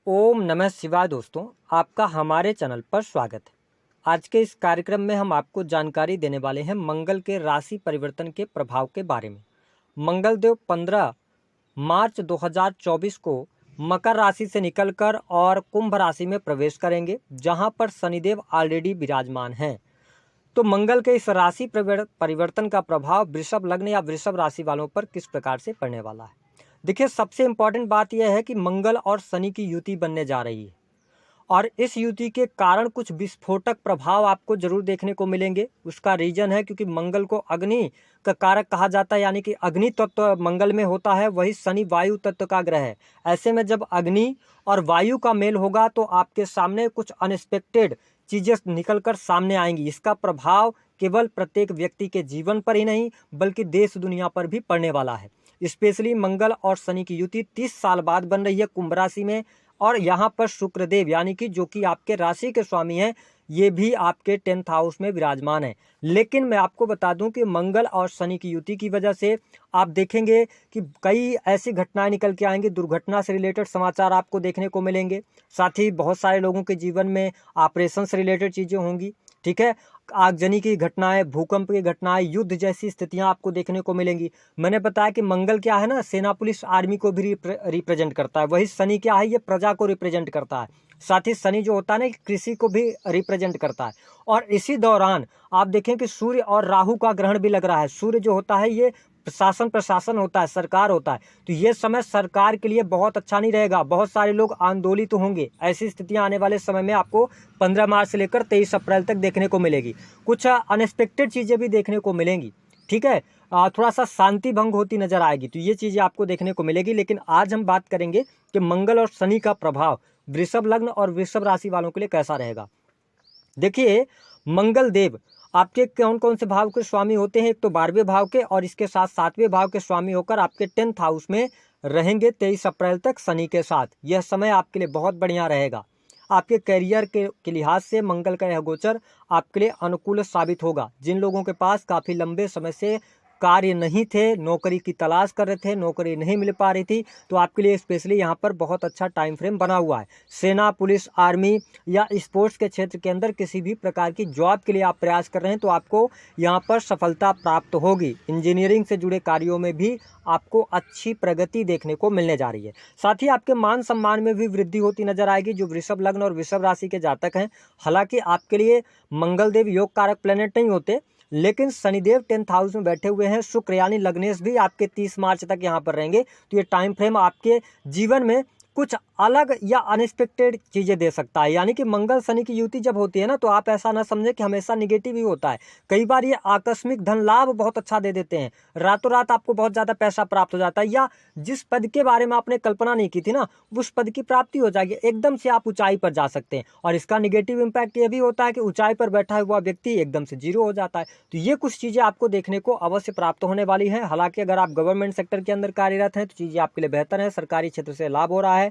ओम नमः शिवाय। दोस्तों, आपका हमारे चैनल पर स्वागत है। आज के इस कार्यक्रम में हम आपको जानकारी देने वाले हैं मंगल के राशि परिवर्तन के प्रभाव के बारे में। मंगलदेव 15 मार्च 2024 को मकर राशि से निकलकर और कुंभ राशि में प्रवेश करेंगे, जहां पर शनिदेव ऑलरेडी विराजमान हैं। तो मंगल के इस राशि परिवर्तन का प्रभाव वृषभ लग्न या वृषभ राशि वालों पर किस प्रकार से पड़ने वाला है। देखिए, सबसे इम्पॉर्टेंट बात यह है कि मंगल और शनि की युति बनने जा रही है और इस युति के कारण कुछ विस्फोटक प्रभाव आपको जरूर देखने को मिलेंगे। उसका रीजन है क्योंकि मंगल को अग्नि का कारक कहा जाता है, यानी कि अग्नि तत्व मंगल में होता है, वही शनि वायु तत्व का ग्रह है। ऐसे में जब अग्नि और वायु का मेल होगा तो आपके सामने कुछ अनएक्सपेक्टेड चीजें निकलकर सामने आएंगी। इसका प्रभाव केवल प्रत्येक व्यक्ति के जीवन पर ही नहीं बल्कि देश दुनिया पर भी पड़ने वाला है। स्पेशली मंगल और शनि की युति 30 साल बाद बन रही है कुंभ राशि में, और यहाँ पर शुक्रदेव यानी कि जो कि आपके राशि के स्वामी हैं, ये भी आपके 10th हाउस में विराजमान है। लेकिन मैं आपको बता दूं कि मंगल और शनि की युति की वजह से आप देखेंगे कि कई ऐसी घटनाएं निकल के आएंगी, दुर्घटना से रिलेटेड समाचार आपको देखने को मिलेंगे। साथ ही बहुत सारे लोगों के जीवन में ऑपरेशन से रिलेटेड चीजें होंगी, ठीक है। आगजनी की घटनाएं, भूकंप की घटनाएं, युद्ध जैसी स्थितियां आपको देखने को मिलेंगी। मैंने बताया कि मंगल क्या है ना, सेना पुलिस आर्मी को भी रिप्रेजेंट करता है। वही शनि क्या है, ये प्रजा को रिप्रेजेंट करता है। साथ ही शनि जो होता है ना, कृषि को भी रिप्रेजेंट करता है। और इसी दौरान आप देखें कि सूर्य और राहु का ग्रहण भी लग रहा है। सूर्य जो होता है ये शासन प्रशासन होता है, सरकार होता है। तो ये समय सरकार के लिए बहुत अच्छा नहीं रहेगा। बहुत सारे लोग आंदोलित होंगे। ऐसी स्थितियां आने वाले समय में आपको 15 मार्च से लेकर 23 अप्रैल तक देखने को मिलेगी। कुछ अनएक्सपेक्टेड चीजें भी देखने को मिलेंगी, ठीक है। थोड़ा सा शांति भंग होती नजर आएगी, तो ये चीजें आपको देखने को मिलेगी। लेकिन आज हम बात करेंगे कि मंगल और शनि का प्रभाव वृषभ लग्न और वृषभ राशि वालों के लिए कैसा रहेगा। देखिए, मंगल देव आपके कौन कौन से भाव के स्वामी होते हैं। एक तो 12वें भाव के और इसके साथ 7वें भाव के स्वामी होकर आपके 10th हाउस में रहेंगे 23 अप्रैल तक शनि के साथ। यह समय आपके लिए बहुत बढ़िया रहेगा। आपके करियर के लिहाज से मंगल का यह गोचर आपके लिए अनुकूल साबित होगा। जिन लोगों के पास काफ़ी लंबे समय से कार्य नहीं थे, नौकरी की तलाश कर रहे थे, नौकरी नहीं मिल पा रही थी, तो आपके लिए स्पेशली यहाँ पर बहुत अच्छा टाइम फ्रेम बना हुआ है। सेना पुलिस आर्मी या स्पोर्ट्स के क्षेत्र के अंदर किसी भी प्रकार की जॉब के लिए आप प्रयास कर रहे हैं तो आपको यहाँ पर सफलता प्राप्त होगी। इंजीनियरिंग से जुड़े कार्यों में भी आपको अच्छी प्रगति देखने को मिलने जा रही है। साथ ही आपके मान सम्मान में भी वृद्धि होती नजर आएगी जो वृषभ लग्न और वृषभ राशि के जातक हैं। हालांकि आपके लिए मंगलदेव योग कारक प्लेनेट नहीं होते, लेकिन शनिदेव 10th हाउस में बैठे हुए हैं। शुक्र यानी लग्नेश भी आपके 30 मार्च तक यहाँ पर रहेंगे। तो ये टाइम फ्रेम आपके जीवन में कुछ अलग या अनएक्सपेक्टेड चीज़ें दे सकता है। यानी कि मंगल शनि की युति जब होती है ना, तो आप ऐसा ना समझें कि हमेशा निगेटिव ही होता है। कई बार ये आकस्मिक धन लाभ बहुत अच्छा दे देते हैं। रातों रात आपको बहुत ज़्यादा पैसा प्राप्त हो जाता है, या जिस पद के बारे में आपने कल्पना नहीं की थी ना, उस पद की प्राप्ति हो जाएगी। एकदम से आप ऊंचाई पर जा सकते हैं। और इसका निगेटिव इम्पैक्ट ये भी होता है कि ऊंचाई पर बैठा हुआ व्यक्ति एकदम से जीरो हो जाता है। तो ये कुछ चीज़ें आपको देखने को अवश्य प्राप्त होने वाली हैं। हालांकि अगर आप गवर्नमेंट सेक्टर के अंदर कार्यरत हैं तो चीज़ें आपके लिए बेहतर है। सरकारी क्षेत्र से लाभ हो रहा है।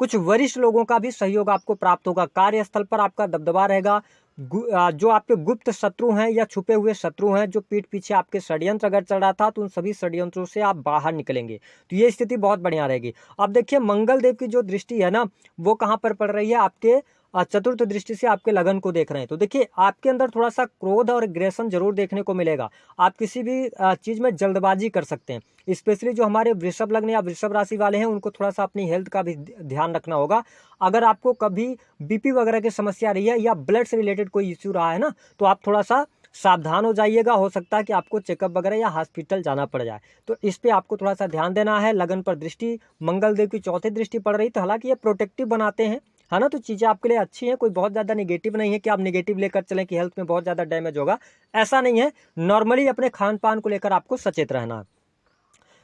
कुछ वरिष्ठ लोगों का भी सहयोग आपको प्राप्त होगा। कार्यस्थल पर आपका दबदबा रहेगा। जो आपके गुप्त शत्रु हैं या छुपे हुए शत्रु हैं, जो पीठ पीछे आपके षड्यंत्र अगर चल रहा था, तो उन सभी षड्यंत्रों से आप बाहर निकलेंगे। तो ये स्थिति बहुत बढ़िया रहेगी। अब देखिए, मंगल देव की जो दृष्टि है ना, वो कहाँ पर पड़ रही है, आपके चतुर्थ दृष्टि से आपके लगन को देख रहे हैं। तो देखिए, आपके अंदर थोड़ा सा क्रोध और एग्रेशन जरूर देखने को मिलेगा। आप किसी भी चीज़ में जल्दबाजी कर सकते हैं। स्पेशली जो हमारे वृषभ लग्न या वृषभ राशि वाले हैं, उनको थोड़ा सा अपनी हेल्थ का भी ध्यान रखना होगा। अगर आपको कभी बीपी वगैरह की समस्या रही है या ब्लड से रिलेटेड कोई इश्यू रहा है ना, तो आप थोड़ा सा सावधान हो जाइएगा। हो सकता है कि आपको चेकअप वगैरह या हॉस्पिटल जाना पड़ जाए। तो इस पे आपको थोड़ा सा ध्यान देना है। लगन पर दृष्टि मंगल देव की चौथी दृष्टि पड़ रही, तो हालांकि ये प्रोटेक्टिव बनाते हैं, है ना। तो चीज़ें आपके लिए अच्छी हैं। कोई बहुत ज़्यादा नेगेटिव नहीं है कि आप नेगेटिव लेकर चलें कि हेल्थ में बहुत ज़्यादा डैमेज होगा, ऐसा नहीं है। नॉर्मली अपने खान पान को लेकर आपको सचेत रहना है।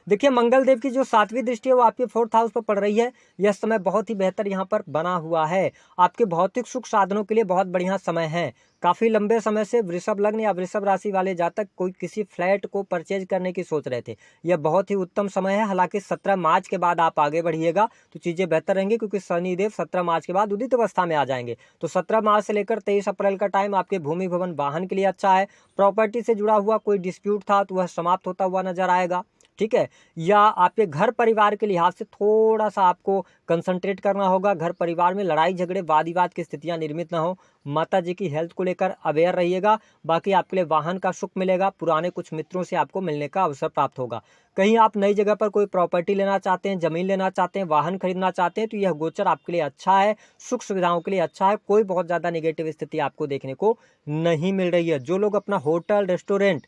देखिए, मंगल देव की जो 7वीं दृष्टि है वो आपके 4th हाउस पर पड़ रही है। यह समय बहुत ही बेहतर यहाँ पर बना हुआ है। आपके भौतिक सुख साधनों के लिए बहुत बढ़िया समय है। काफ़ी लंबे समय से वृषभ लग्न या वृषभ राशि वाले जातक कोई किसी फ्लैट को परचेज करने की सोच रहे थे। यह बहुत ही उत्तम समय है। हालांकि 17 मार्च के बाद आप आगे बढ़िएगा तो चीज़ें बेहतर रहेंगी, क्योंकि शनिदेव 17 मार्च के बाद उदित अवस्था में आ जाएंगे। तो 17 मार्च से लेकर 23 अप्रैल का टाइम आपके भूमि भवन वाहन के लिए अच्छा है। प्रॉपर्टी से जुड़ा हुआ कोई डिस्प्यूट था तो वह समाप्त होता हुआ नजर आएगा, ठीक है, या आपके घर परिवार के लिहाज से थोड़ा सा आपको कंसंट्रेट करना होगा। घर परिवार में लड़ाई झगड़े वाद विवाद की स्थितियां निर्मित ना हो। माता जी की हेल्थ को लेकर अवेयर रहिएगा। बाकी आपके लिए वाहन का सुख मिलेगा। पुराने कुछ मित्रों से आपको मिलने का अवसर प्राप्त होगा। कहीं आप नई जगह पर कोई प्रॉपर्टी लेना चाहते हैं, जमीन लेना चाहते हैं, वाहन खरीदना चाहते हैं, तो यह गोचर आपके लिए अच्छा है, सुख सुविधाओं के लिए अच्छा है। कोई बहुत ज़्यादा नेगेटिव स्थिति आपको देखने को नहीं मिल रही है। जो लोग अपना hotel, restaurant,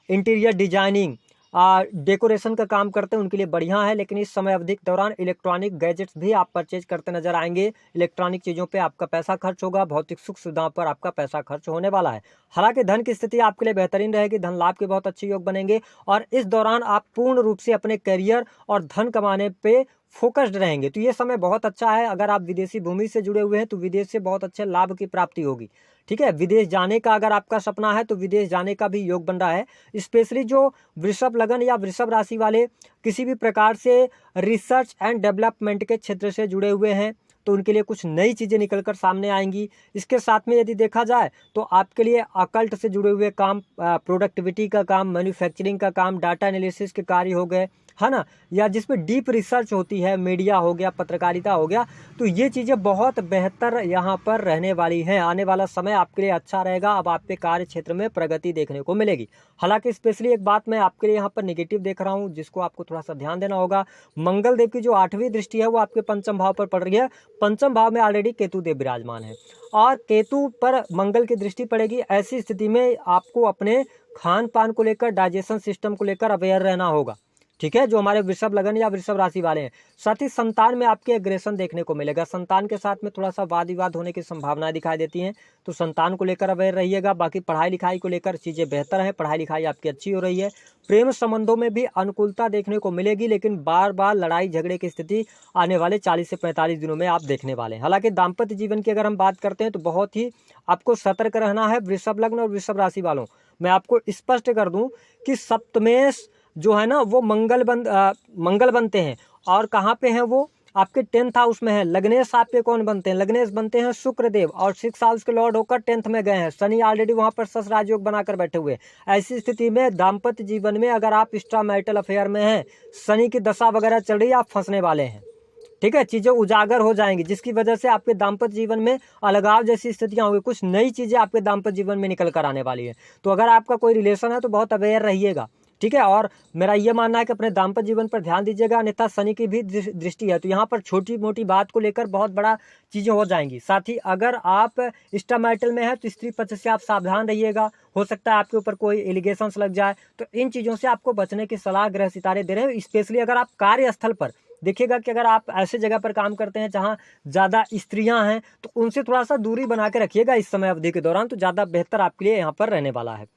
interior designing, decoration का काम करते हैं, उनके लिए बढ़िया है। लेकिन इस समय अवधि के दौरान इलेक्ट्रॉनिक गैजेट्स भी आप परचेज करते नजर आएंगे। इलेक्ट्रॉनिक चीज़ों पे आपका पैसा खर्च होगा। भौतिक सुख सुविधाओं पर आपका पैसा खर्च होने वाला है। हालांकि धन की स्थिति आपके लिए बेहतरीन रहेगी। धन लाभ के बहुत अच्छे योग बनेंगे और इस दौरान आप पूर्ण रूप से अपने करियर और धन कमाने पे फोकस्ड रहेंगे। तो ये समय बहुत अच्छा है। अगर आप विदेशी भूमि से जुड़े हुए हैं तो विदेश से बहुत अच्छे लाभ की प्राप्ति होगी। ठीक है, विदेश जाने का अगर आपका सपना है तो विदेश जाने का भी योग बन रहा है। स्पेशली जो वृषभ लगन या वृषभ राशि वाले किसी भी प्रकार से रिसर्च एंड डेवलपमेंट के क्षेत्र से जुड़े हुए हैं तो उनके लिए कुछ नई चीज़ें निकलकर सामने आएंगी। इसके साथ में यदि देखा जाए तो आपके लिए अकल्ट से जुड़े हुए काम, प्रोडक्टिविटी का काम, मैन्युफैक्चरिंग का काम, डाटा एनालिसिस के कार्य हो गए, है ना, या जिसमें डीप रिसर्च होती है, मीडिया हो गया, पत्रकारिता हो गया, तो ये चीज़ें बहुत बेहतर यहाँ पर रहने वाली हैं। आने वाला समय आपके लिए अच्छा रहेगा। अब आपके कार्य क्षेत्र में प्रगति देखने को मिलेगी। हालांकि स्पेशली एक बात मैं आपके लिए यहाँ पर नेगेटिव देख रहा हूँ जिसको आपको थोड़ा सा ध्यान देना होगा। मंगल देव की जो 8वीं दृष्टि है वो आपके पंचम भाव पर पड़ रही है। पंचम भाव में ऑलरेडी केतु देव विराजमान है और केतु पर मंगल की दृष्टि पड़ेगी। ऐसी स्थिति में आपको अपने खान पान को लेकर, डाइजेशन सिस्टम को लेकर अवेयर रहना होगा। ठीक है, जो हमारे वृषभ लगन या वृषभ राशि वाले हैं। साथ ही संतान में आपके एग्रेशन देखने को मिलेगा। संतान के साथ में थोड़ा सा वाद विवाद होने की संभावनाएं दिखाई देती हैं, तो संतान को लेकर अवेयर रहिएगा। बाकी पढ़ाई लिखाई को लेकर चीज़ें बेहतर हैं, पढ़ाई लिखाई आपकी अच्छी हो रही है। प्रेम संबंधों में भी अनुकूलता देखने को मिलेगी, लेकिन बार बार लड़ाई झगड़े की स्थिति आने वाले 40 से 45 दिनों में आप देखने वाले हैं। हालांकि दाम्पत्य जीवन की अगर हम बात करते हैं तो बहुत ही आपको सतर्क रहना है। वृषभ लग्न और वृषभ राशि वालों, मैं आपको स्पष्ट कर दूं कि सप्तमेश जो है ना वो मंगल बनते हैं। और कहाँ पे हैं वो? आपके 10th हाउस में है। लग्नेश आपके कौन बनते हैं? लग्नेश बनते हैं शुक्रदेव और 6th हाउस के लॉर्ड होकर 10th में गए हैं। शनि ऑलरेडी वहां पर सस राजयोग बनाकर बैठे हुए हैं। ऐसी स्थिति में दाम्पत्य जीवन में अगर आप एक्स्ट्रा मैरिटल अफेयर में हैं, शनि की दशा वगैरह चल रही है, आप फंसने वाले हैं। ठीक है, चीज़ें उजागर हो जाएंगी जिसकी वजह से आपके दाम्पत्य जीवन में अलगाव जैसी स्थितियां होंगी। कुछ नई चीज़ें आपके दाम्पत्य जीवन में निकल कर आने वाली है। तो अगर आपका कोई रिलेशन है तो बहुत अवेयर रहिएगा। ठीक है, और मेरा ये मानना है कि अपने दाम्पत्य जीवन पर ध्यान दीजिएगा, अन्यथा शनि की भी दृष्टि है तो यहाँ पर छोटी मोटी बात को लेकर बहुत बड़ा चीज़ें हो जाएंगी। साथ ही अगर आप एक्स्ट्रा मैरिटल में है तो स्त्री पक्ष से आप सावधान रहिएगा। हो सकता है आपके ऊपर कोई एलिगेशंस लग जाए, तो इन चीज़ों से आपको बचने की सलाह ग्रह सितारे दे रहे हैं। स्पेशली अगर आप कार्यस्थल पर देखिएगा कि अगर आप ऐसे जगह पर काम करते हैं जहां ज़्यादा स्त्रियां हैं तो उनसे थोड़ा सा दूरी बना के रखिएगा इस समय अवधि के दौरान, तो ज़्यादा बेहतर आपके लिए यहाँ पर रहने वाला है।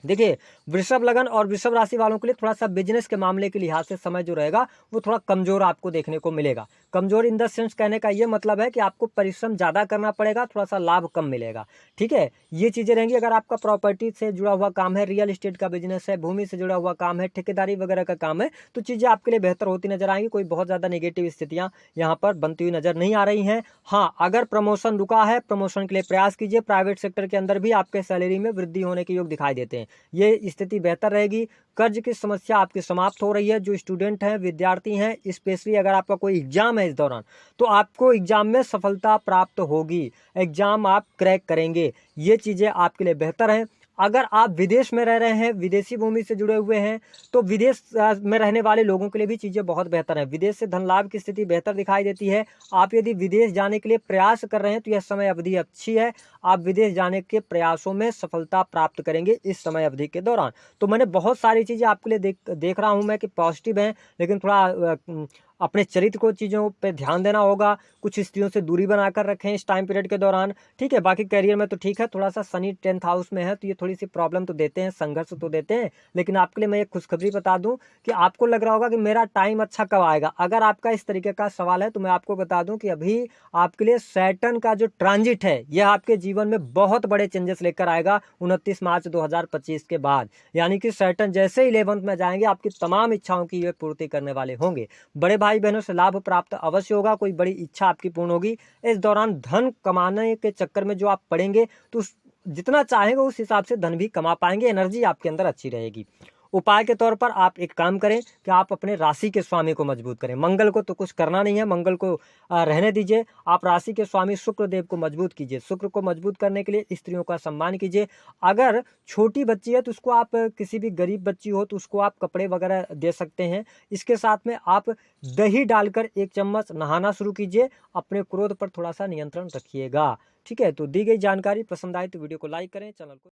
देखिए, वृषभ लगन और वृषभ राशि वालों के लिए थोड़ा सा बिजनेस के मामले के लिहाज से समय जो रहेगा वो थोड़ा कमजोर आपको देखने को मिलेगा। कमजोर इन द सेंस कहने का ये मतलब है कि आपको परिश्रम ज़्यादा करना पड़ेगा, थोड़ा सा लाभ कम मिलेगा। ठीक है, ये चीज़ें रहेंगी। अगर आपका प्रॉपर्टी से जुड़ा हुआ काम है, रियल एस्टेट का बिजनेस है, भूमि से जुड़ा हुआ काम है, ठेकेदारी वगैरह का काम है, तो चीज़ें आपके लिए बेहतर होती नजर आएंगी। कोई बहुत ज़्यादा नेगेटिव स्थितियाँ यहाँ पर बनती हुई नजर नहीं आ रही हैं। हाँ, अगर प्रमोशन रुका है, प्रमोशन के लिए प्रयास कीजिए। प्राइवेट सेक्टर के अंदर भी आपके सैलरी में वृद्धि होने के योग दिखाई देते हैं। ये स्थिति बेहतर रहेगी। कर्ज की समस्या आपकी समाप्त हो रही है। जो स्टूडेंट हैं, विद्यार्थी हैं, स्पेशली अगर आपका कोई एग्जाम है इस दौरान तो आपको एग्जाम में सफलता प्राप्त होगी। एग्जाम आप क्रैक करेंगे। ये चीज़ें आपके लिए बेहतर हैं। अगर आप विदेश में रह रहे हैं, विदेशी भूमि से जुड़े हुए हैं, तो विदेश में रहने वाले लोगों के लिए भी चीज़ें बहुत बेहतर हैं। विदेश से धन लाभ की स्थिति बेहतर दिखाई देती है। आप यदि विदेश जाने के लिए प्रयास कर रहे हैं तो यह समय अवधि अच्छी है। आप विदेश जाने के प्रयासों में सफलता प्राप्त करेंगे इस समय अवधि के दौरान। तो मैंने बहुत सारी चीज़ें आपके लिए देख रहा हूँ मैं कि पॉजिटिव हैं, लेकिन थोड़ा अपने चरित्र को चीज़ों पे ध्यान देना होगा। कुछ स्त्रियों से दूरी बनाकर रखें इस टाइम पीरियड के दौरान। ठीक है, बाकी करियर में तो ठीक है। थोड़ा सा शनि 10th हाउस में है तो ये थोड़ी सी प्रॉब्लम तो देते हैं, संघर्ष तो देते हैं। लेकिन आपके लिए मैं एक खुशखबरी बता दूं कि आपको लग रहा होगा कि मेरा टाइम अच्छा कब आएगा। अगर आपका इस तरीके का सवाल है तो मैं आपको बता दूं कि अभी आपके लिए सैटर्न का जो ट्रांजिट है यह आपके जीवन में बहुत बड़े चेंजेस लेकर आएगा 29 मार्च 2025 के बाद। यानी कि सैटर्न जैसे 11th में जाएंगे आपकी तमाम इच्छाओं की ये पूर्ति करने वाले होंगे। बड़े भाई बहनों से लाभ प्राप्त अवश्य होगा। कोई बड़ी इच्छा आपकी पूर्ण होगी। इस दौरान धन कमाने के चक्कर में जो आप पड़ेंगे तो जितना चाहेंगे उस हिसाब से धन भी कमा पाएंगे। एनर्जी आपके अंदर अच्छी रहेगी। उपाय के तौर पर आप एक काम करें कि आप अपने राशि के स्वामी को मजबूत करें। मंगल को तो कुछ करना नहीं है, मंगल को रहने दीजिए। आप राशि के स्वामी शुक्र देव को मजबूत कीजिए। शुक्र को मजबूत करने के लिए स्त्रियों का सम्मान कीजिए। अगर छोटी बच्ची है तो उसको आप, किसी भी गरीब बच्ची हो तो उसको आप कपड़े वगैरह दे सकते हैं। इसके साथ में आप दही डालकर 1 चम्मच नहाना शुरू कीजिए। अपने क्रोध पर थोड़ा सा नियंत्रण रखिएगा। ठीक है, तो दी गई जानकारी पसंद आए तो वीडियो को लाइक करें, चैनल को